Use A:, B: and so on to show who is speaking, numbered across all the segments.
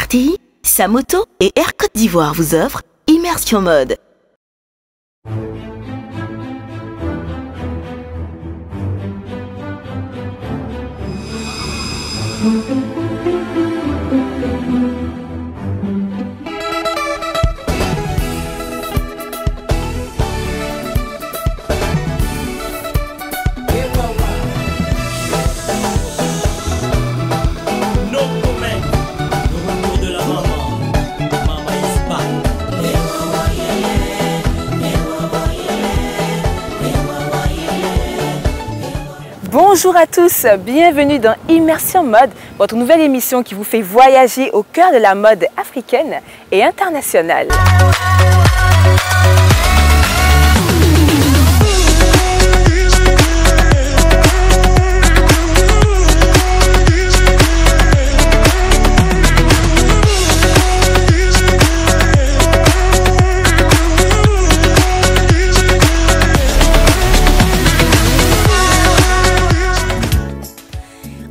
A: RTI, Samoto et Air Côte d'Ivoire vous offrent Immersion Mode.
B: Bonjour à tous, bienvenue dans Immersion Mode, votre nouvelle émission qui vous fait voyager au cœur de la mode africaine et internationale.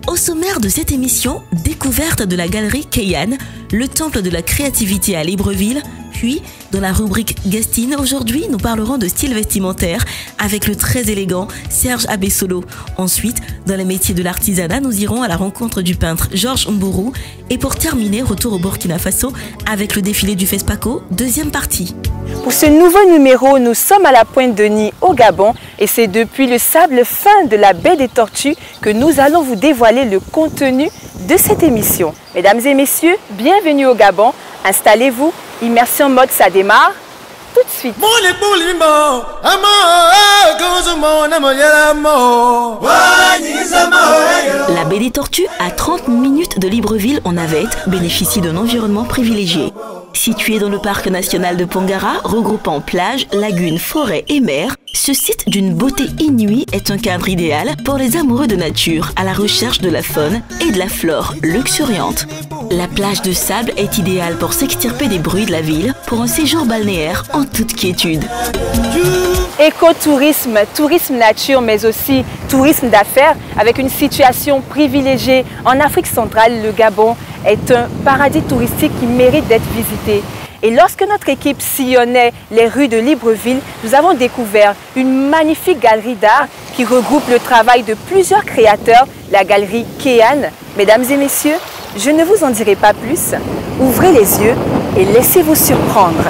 A: Au sommaire de cette émission, découverte de la galerie Keyan, le temple de la créativité à Libreville, puis dans la rubrique Guestine, aujourd'hui nous parlerons de style vestimentaire avec le très élégant Serge Abessolo. Ensuite, dans les métiers de l'artisanat, nous irons à la rencontre du peintre Georges Mbourou et pour terminer, retour au Burkina Faso avec le défilé du FESPACO, deuxième partie.
B: Pour ce nouveau numéro, nous sommes à la Pointe-Denis au Gabon et c'est depuis le sable fin de la baie des Tortues que nous allons vous dévoiler le contenu de cette émission. Mesdames et messieurs, bienvenue au Gabon, installez-vous, Immersion Mode, ça démarre tout de suite.
A: La baie des Tortues, à 30 minutes de Libreville en navette, bénéficie d'un environnement privilégié. Situé dans le parc national de Pongara, regroupant plages, lagunes, forêts et mers, ce site d'une beauté inouïe est un cadre idéal pour les amoureux de nature à la recherche de la faune et de la flore luxuriante. La plage de sable est idéale pour s'extirper des bruits de la ville pour un séjour balnéaire en toute quiétude.
B: Écotourisme, tourisme nature, mais aussi tourisme d'affaires avec une situation privilégiée. En Afrique centrale, le Gabon est un paradis touristique qui mérite d'être visité. Et lorsque notre équipe sillonnait les rues de Libreville, nous avons découvert une magnifique galerie d'art qui regroupe le travail de plusieurs créateurs, la galerie Keyan. Mesdames et messieurs, je ne vous en dirai pas plus. Ouvrez les yeux et laissez-vous surprendre.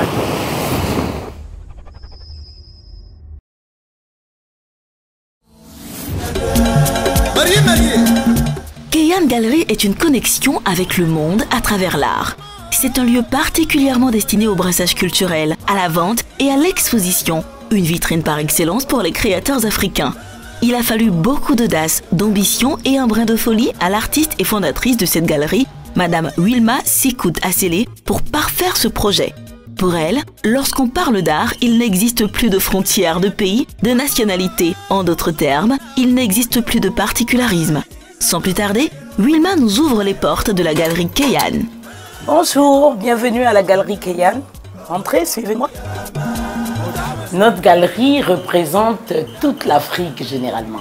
A: Keyan Gallery est une connexion avec le monde à travers l'art. C'est un lieu particulièrement destiné au brassage culturel, à la vente et à l'exposition, une vitrine par excellence pour les créateurs africains. Il a fallu beaucoup d'audace, d'ambition et un brin de folie à l'artiste et fondatrice de cette galerie, Madame Wilma Sikout Asselé, pour parfaire ce projet. Pour elle, lorsqu'on parle d'art, il n'existe plus de frontières, de pays, de nationalités. En d'autres termes, il n'existe plus de particularisme. Sans plus tarder, Wilma nous ouvre les portes de la galerie Keyan.
C: Bonjour, bienvenue à la galerie Keyan. Entrez, suivez-moi. Notre galerie représente toute l'Afrique généralement.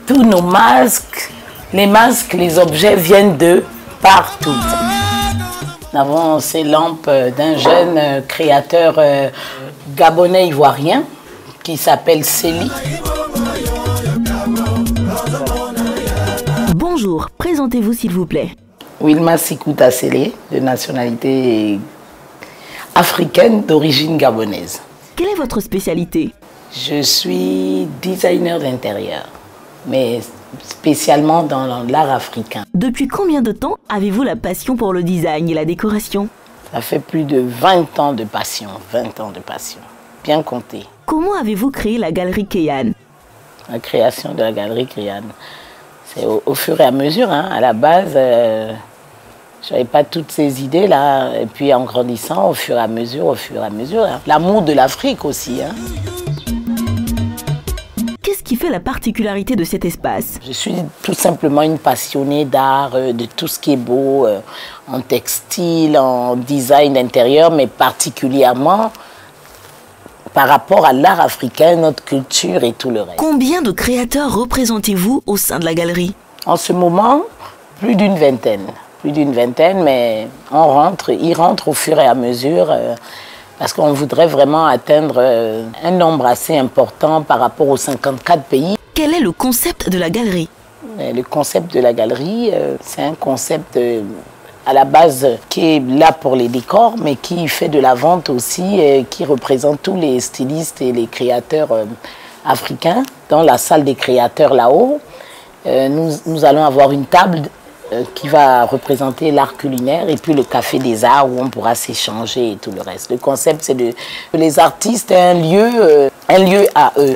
C: Tous nos masques, les objets viennent de partout. Nous avons ces lampes d'un jeune créateur gabonais ivoirien qui s'appelle Célie.
A: Bonjour, présentez-vous s'il vous plaît.
C: Wilma Sikout Asselé, de nationalité africaine d'origine gabonaise.
A: Quelle est votre spécialité?
C: Je suis designer d'intérieur, mais spécialement dans l'art africain.
A: Depuis combien de temps avez-vous la passion pour le design et la décoration?
C: Ça fait plus de 20 ans de passion, bien compté.
A: Comment avez-vous créé la galerie Keyan?
C: La création de la galerie Keyan, c'est au fur et à mesure. À la base, je n'avais pas toutes ces idées-là. Et puis en grandissant, au fur et à mesure. L'amour de l'Afrique aussi.
A: Qu'est-ce qui fait la particularité de cet espace?
C: Je suis tout simplement une passionnée d'art, de tout ce qui est beau, en textile, en design d'intérieur, mais particulièrement par rapport à l'art africain, notre culture et tout le reste.
A: Combien de créateurs représentez-vous au sein de la galerie?
C: En ce moment, plus d'une vingtaine. plus d'une vingtaine, mais ils rentrent au fur et à mesure parce qu'on voudrait vraiment atteindre un nombre assez important par rapport aux 54 pays.
A: Quel est le concept de la galerie?
C: Le concept de la galerie, c'est un concept à la base qui est là pour les décors, mais qui fait de la vente aussi, qui représente tous les stylistes et les créateurs africains. Dans la salle des créateurs là-haut, nous allons avoir une table qui va représenter l'art culinaire et puis le café des arts où on pourra s'échanger et tout le reste. Le concept, c'est de les artistes aient un lieu à eux.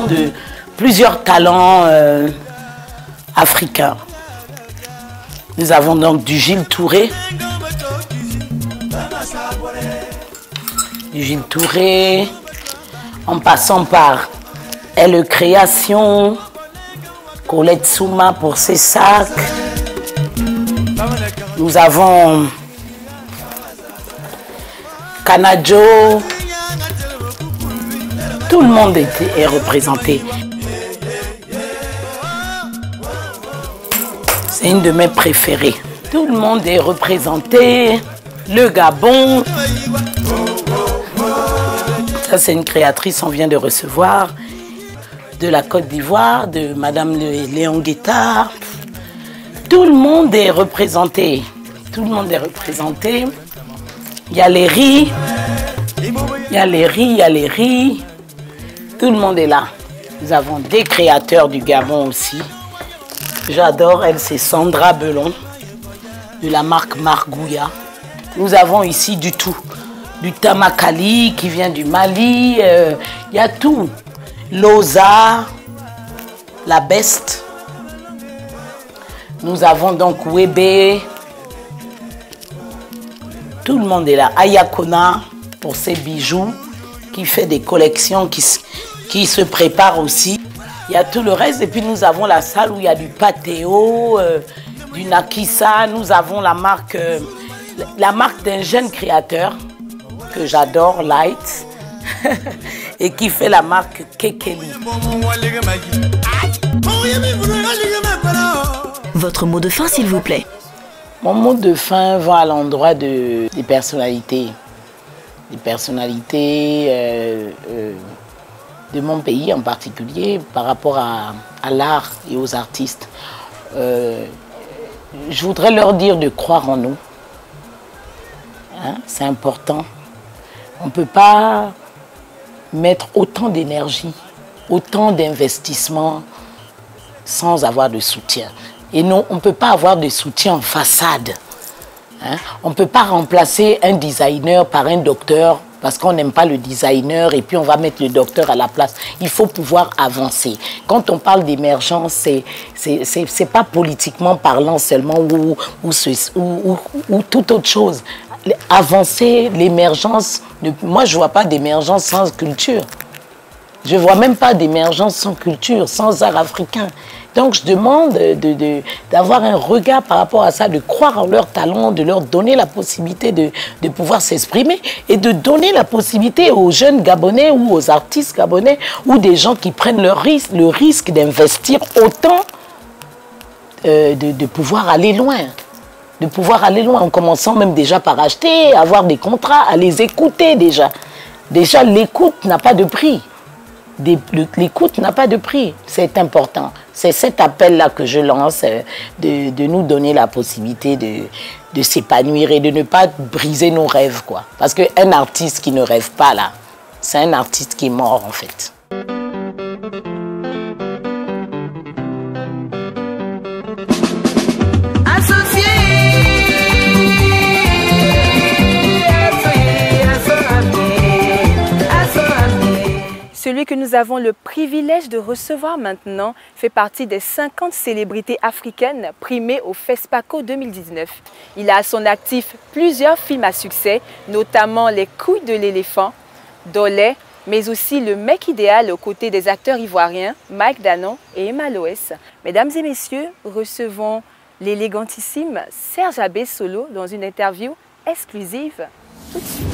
C: De plusieurs talents africains. Nous avons donc du Gilles Touré. Du Gilles Touré, en passant par Elle Création, Colette Souma pour ses sacs. Nous avons Kanajo. Tout le monde est représenté. C'est une de mes préférées. Tout le monde est représenté. Le Gabon. Ça, c'est une créatrice, on vient de recevoir. De la Côte d'Ivoire, de Madame Léon Guetta. Tout le monde est représenté. Tout le monde est représenté. Il y a les riz. Il y a les riz, il y a les riz. Tout le monde est là. Nous avons des créateurs du Gabon aussi. J'adore, elle, c'est Sandra Belon, de la marque Margouya. Nous avons ici du tout. Du tamakali qui vient du Mali. Il y a tout. Loza, la Beste. Nous avons donc Webe. Tout le monde est là. Ayakona pour ses bijoux, qui fait des collections, qui se prépare aussi. Il y a tout le reste. Et puis nous avons la salle où il y a du patéo, du nakissa. Nous avons la marque d'un jeune créateur que j'adore, Light, et qui fait la marque Kekeli.
A: Votre mot de fin, s'il vous plaît.
C: Mon mot de fin va à l'endroit des personnalités. Des personnalités de mon pays en particulier par rapport à l'art et aux artistes. Je voudrais leur dire de croire en nous. Hein, c'est important. On ne peut pas mettre autant d'énergie, autant d'investissement sans avoir de soutien. Et non, on ne peut pas avoir de soutien en façade. Hein? On ne peut pas remplacer un designer par un docteur parce qu'on n'aime pas le designer et puis on va mettre le docteur à la place. Il faut pouvoir avancer. Quand on parle d'émergence, c'est pas politiquement parlant seulement ou toute autre chose. Avancer, l'émergence, moi je ne vois pas d'émergence sans culture. Je ne vois même pas d'émergence sans culture, sans art africain. Donc je demande d'avoir un regard par rapport à ça, de croire en leur talent, de leur donner la possibilité de pouvoir s'exprimer et de donner la possibilité aux jeunes Gabonais ou aux artistes gabonais ou des gens qui prennent le risque d'investir autant de pouvoir aller loin. De pouvoir aller loin en commençant même déjà par acheter, avoir des contrats, à les écouter déjà. Déjà l'écoute n'a pas de prix. L'écoute n'a pas de prix, c'est important. C'est cet appel-là que je lance, de nous donner la possibilité de s'épanouir et de ne pas briser nos rêves, quoi. Parce qu'un artiste qui ne rêve pas, là, c'est un artiste qui est mort, en fait.
B: Celui que nous avons le privilège de recevoir maintenant fait partie des 50 célébrités africaines primées au FESPACO 2019. Il a à son actif plusieurs films à succès, notamment Les couilles de l'éléphant, Dolé, mais aussi Le mec idéal aux côtés des acteurs ivoiriens Mike Danon et Emma Loès. Mesdames et messieurs, recevons l'élégantissime Serge Abbé Solo dans une interview exclusive tout de suite.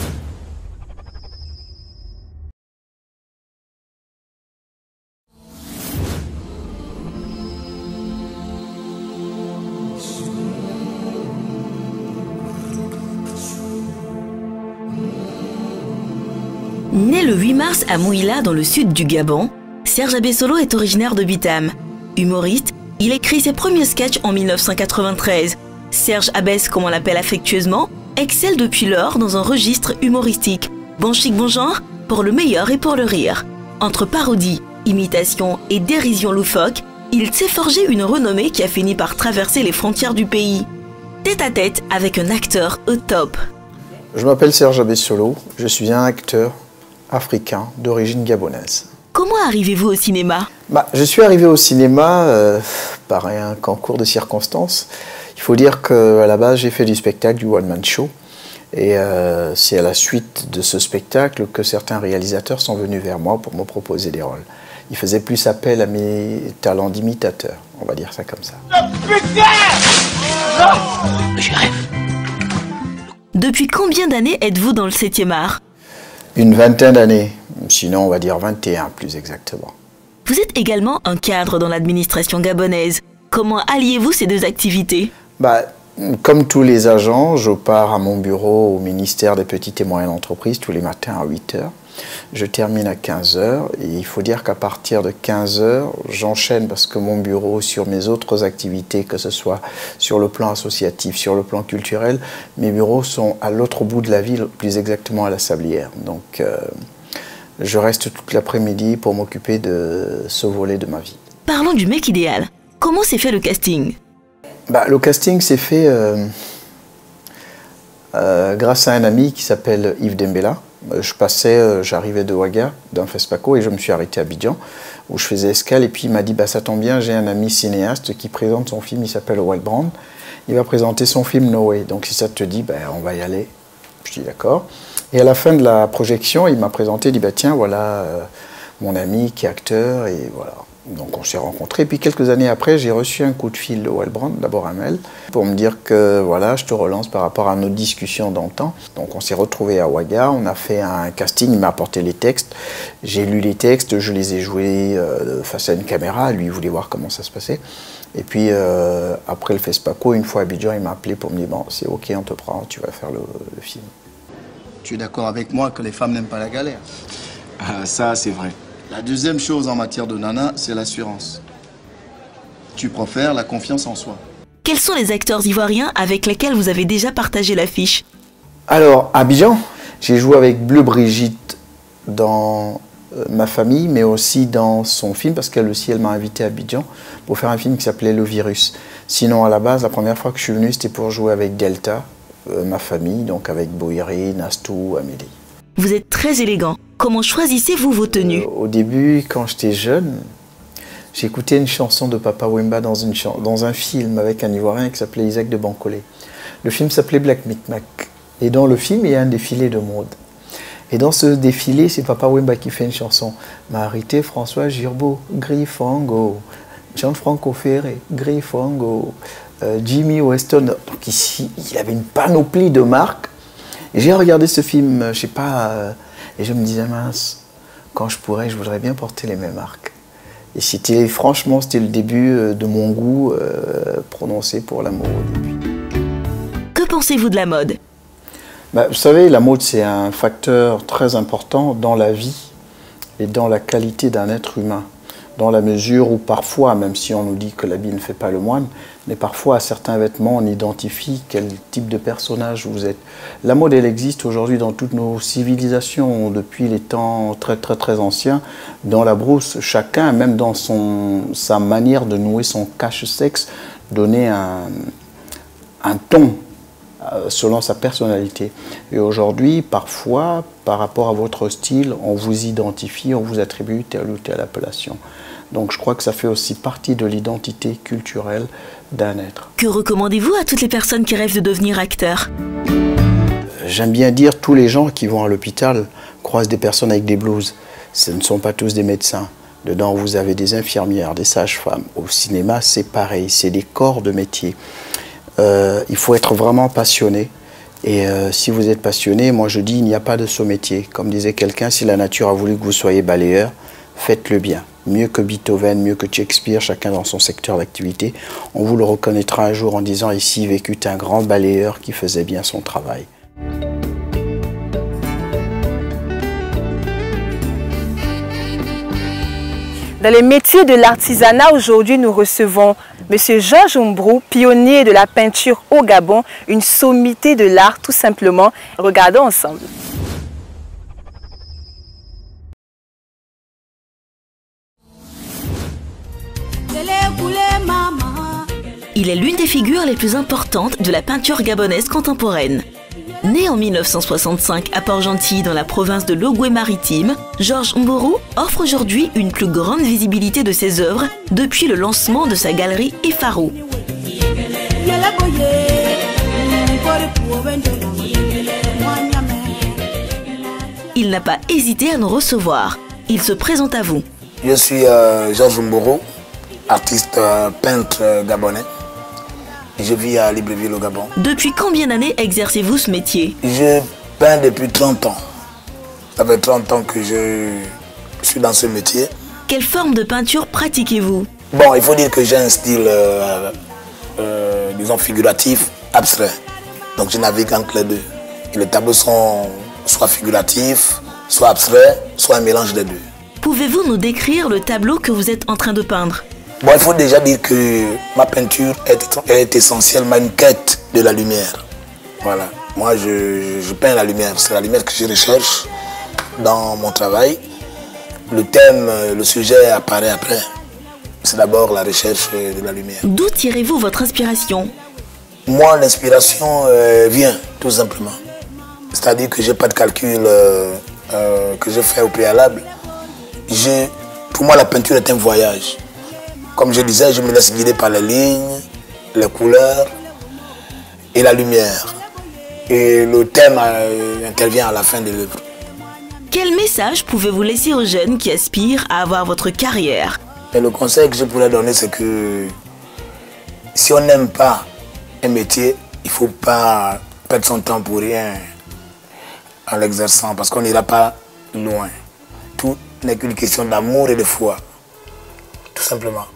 A: Né le 8 mars à Mouila, dans le sud du Gabon, Serge Abessolo est originaire de Bitam. Humoriste, il écrit ses premiers sketchs en 1993. Serge Abess, comme on l'appelle affectueusement, excelle depuis lors dans un registre humoristique. Bon chic, bon genre, pour le meilleur et pour le rire. Entre parodie, imitation et dérision loufoque, il s'est forgé une renommée qui a fini par traverser les frontières du pays. Tête à tête avec un acteur au top.
D: Je m'appelle Serge Abessolo, je suis un acteur africain d'origine gabonaise.
A: Comment arrivez-vous au cinéma?
D: Je suis arrivé au cinéma par un concours de circonstances. Il faut dire qu'à la base, j'ai fait du spectacle, du one-man show. Et c'est à la suite de ce spectacle que certains réalisateurs sont venus vers moi pour me proposer des rôles. Ils faisaient plus appel à mes talents d'imitateur, on va dire ça comme ça.
A: Je rêve. Depuis combien d'années êtes-vous dans le 7e art?
D: Une vingtaine d'années, sinon on va dire 21 plus exactement.
A: Vous êtes également un cadre dans l'administration gabonaise. Comment alliez-vous ces deux activités?
D: Comme tous les agents, je pars à mon bureau au ministère des Petites et Moyennes Entreprises tous les matins à 8 h. Je termine à 15 h et il faut dire qu'à partir de 15 h, j'enchaîne parce que mon bureau, sur mes autres activités, que ce soit sur le plan associatif, sur le plan culturel, mes bureaux sont à l'autre bout de la ville, plus exactement à la Sablière. Donc je reste toute l'après-midi pour m'occuper de ce volet de ma vie.
A: Parlons du mec idéal. Comment s'est fait le casting?
D: Le casting s'est fait grâce à un ami qui s'appelle Yves Dembella. J'arrivais de Ouaga, d'un FESPACO, et je me suis arrêté à Abidjan, où je faisais escale, et puis il m'a dit, ça tombe bien, j'ai un ami cinéaste qui présente son film, il s'appelle Wildbrand, il va présenter son film No Way, donc si ça te dit, on va y aller. Je dis d'accord. Et à la fin de la projection, il m'a présenté, il dit, tiens, voilà mon ami qui est acteur, et voilà. Donc on s'est rencontrés, puis quelques années après, j'ai reçu un coup de fil de Wildbrand, d'abord un mail, pour me dire que voilà, je te relance par rapport à nos discussions d'antan. Donc on s'est retrouvés à Ouaga, on a fait un casting, il m'a apporté les textes, j'ai lu les textes, je les ai joués face à une caméra, lui il voulait voir comment ça se passait. Et puis après le FESPACO, une fois à Abidjan, il m'a appelé pour me dire, c'est ok, on te prend, tu vas faire le film.
E: Tu es d'accord avec moi que les femmes n'aiment pas la galère?
F: Ça, c'est vrai.
E: La deuxième chose en matière de nana, c'est l'assurance. Tu préfères la confiance en soi.
A: Quels sont les acteurs ivoiriens avec lesquels vous avez déjà partagé l'affiche?
D: Alors, à Abidjan, j'ai joué avec Bleu Brigitte dans Ma famille, mais aussi dans son film, parce qu'elle aussi, elle m'a invité à Abidjan pour faire un film qui s'appelait Le Virus. Sinon, à la base, la première fois que je suis venu, c'était pour jouer avec Delta, Ma famille, donc avec Boiri, Nastou, Amélie.
A: Vous êtes très élégant. Comment choisissez-vous vos tenues?
D: Au début, quand j'étais jeune, j'écoutais une chanson de Papa Wemba dans un film avec un Ivoirien qui s'appelait Isaac de Bancolé. Le film s'appelait Black Micmac. Et dans le film, il y a un défilé de mode. Et dans ce défilé, c'est Papa Wemba qui fait une chanson. Marité François Girbeau, Griffongo. Jean-Franco Ferré, Griffongo. Jimmy Weston. Donc ici, il avait une panoplie de marques. Et j'ai regardé ce film, je sais pas, et je me disais, mince, quand je pourrais, je voudrais bien porter les mêmes marques. Et franchement, c'était le début de mon goût prononcé pour la mode.
A: Que pensez-vous de la mode?
D: Vous savez, la mode, c'est un facteur très important dans la vie et dans la qualité d'un être humain. Dans la mesure où parfois, même si on nous dit que l'habit ne fait pas le moine, mais parfois à certains vêtements, on identifie quel type de personnage vous êtes. La mode, elle existe aujourd'hui dans toutes nos civilisations, depuis les temps très très très anciens. Dans la brousse, chacun, même dans sa manière de nouer son cache-sexe, donnait un ton selon sa personnalité. Et aujourd'hui, parfois, par rapport à votre style, on vous identifie, on vous attribue telle ou telle appellation. Donc je crois que ça fait aussi partie de l'identité culturelle d'un être.
A: Que recommandez-vous à toutes les personnes qui rêvent de devenir acteurs?
D: J'aime bien dire, tous les gens qui vont à l'hôpital croisent des personnes avec des blouses. Ce ne sont pas tous des médecins. Dedans, vous avez des infirmières, des sages-femmes. Au cinéma, c'est pareil, c'est des corps de métier. Il faut être vraiment passionné Et si vous êtes passionné, moi je dis, il n'y a pas de saut métier. Comme disait quelqu'un, si la nature a voulu que vous soyez balayeur, faites-le bien. Mieux que Beethoven, mieux que Shakespeare, chacun dans son secteur d'activité. On vous le reconnaîtra un jour en disant, ici vécut un grand balayeur qui faisait bien son travail.
B: Dans les métiers de l'artisanat, aujourd'hui, nous recevons M. Georges Mbrou, pionnier de la peinture au Gabon, une sommité de l'art tout simplement. Regardons ensemble.
A: Il est l'une des figures les plus importantes de la peinture gabonaise contemporaine. Né en 1965 à Port-Gentil dans la province de l'Ogooué-Maritime, Georges Mbrou offre aujourd'hui une plus grande visibilité de ses œuvres depuis le lancement de sa galerie Ifarou. Il n'a pas hésité à nous recevoir. Il se présente à vous.
G: Je suis Georges Mbrou, artiste peintre gabonais. Je vis à Libreville au Gabon.
A: Depuis combien d'années exercez-vous ce métier?
G: Je peins depuis 30 ans. Ça fait 30 ans que je suis dans ce métier.
A: Quelle forme de peinture pratiquez-vous?
G: Bon, il faut dire que j'ai un style, disons, figuratif, abstrait. Donc je navigue entre les deux. Et les tableaux sont soit figuratifs, soit abstraits, soit un mélange des deux.
A: Pouvez-vous nous décrire le tableau que vous êtes en train de peindre?
G: Bon, il faut déjà dire que ma peinture est essentiellement une quête de la lumière. Voilà. Moi, je peins la lumière. C'est la lumière que je recherche dans mon travail. Le thème, le sujet apparaît après. C'est d'abord la recherche de la lumière.
A: D'où tirez-vous votre inspiration?
G: Moi, l'inspiration vient, tout simplement. C'est-à-dire que je n'ai pas de calcul que je fais au préalable. Pour moi, la peinture est un voyage. Comme je disais, je me laisse guider par les lignes, les couleurs et la lumière. Et le thème intervient à la fin de l'œuvre.
A: Quel message pouvez-vous laisser aux jeunes qui aspirent à avoir votre carrière?
G: Et le conseil que je pourrais donner, c'est que si on n'aime pas un métier, il ne faut pas perdre son temps pour rien en l'exerçant, parce qu'on n'ira pas loin. Tout n'est qu'une question d'amour et de foi, tout simplement.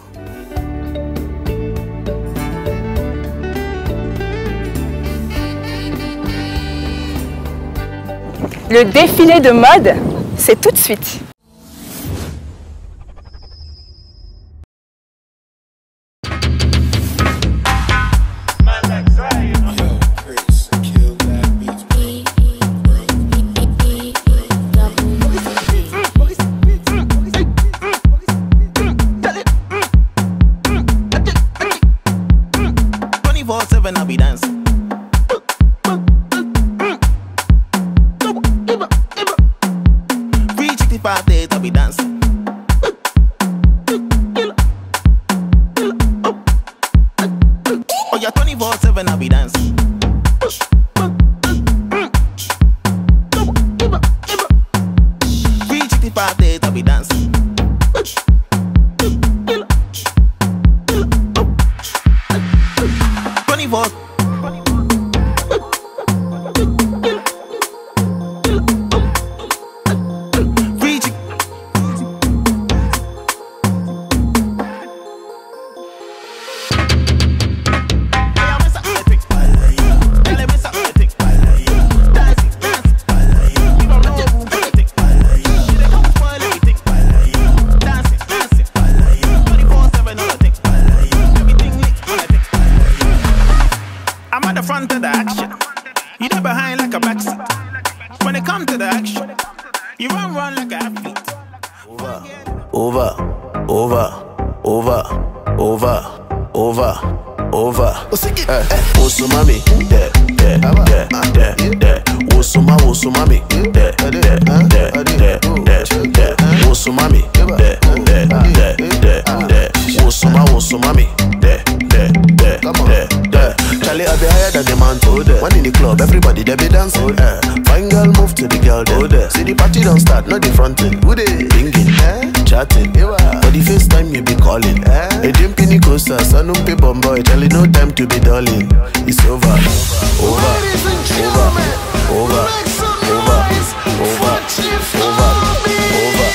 B: Le défilé de mode, c'est tout de suite.
H: Tell Charlie, I be higher than the man. One in the club, everybody they be dancing. Fine girl, move to the girl there. See the party don't start, not the fronting. Who they singing, chatting? For the first time you be calling. A dimpini coaster, son of a bomboy. Charlie, no time to be darling. It's over, over, over, over, over, over, over, over.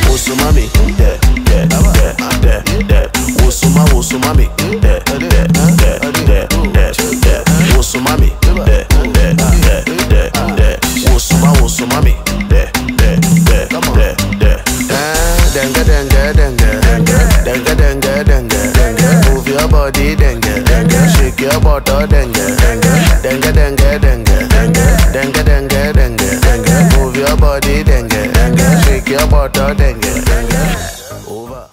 H: Wosu mami, there, there, there, there, there. Wosu mami, there, there, there, there, there. Wosu mami, there, there, there, there, there. Wosu mami, there, there, there, there, there. Dengue, dengue, dengue, dengue, dengue, dengue, dengue. Move your body, dengue, dengue. Shake your bottom, dengue, dengue, dengue, dengue, dengue, dengue, dengue, dengue, dengue. Move your body, dengue, dengue. Shake your bottom, dengue, dengue. Over.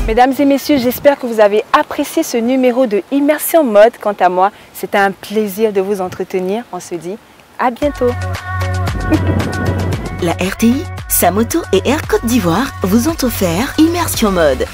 B: Mesdames et messieurs, j'espère que vous avez apprécié ce numéro de Immersion Mode. Quant à moi, c'était un plaisir de vous entretenir. On se dit à bientôt.
A: La RTI, Samoto et Air Côte d'Ivoire vous ont offert Immersion Mode.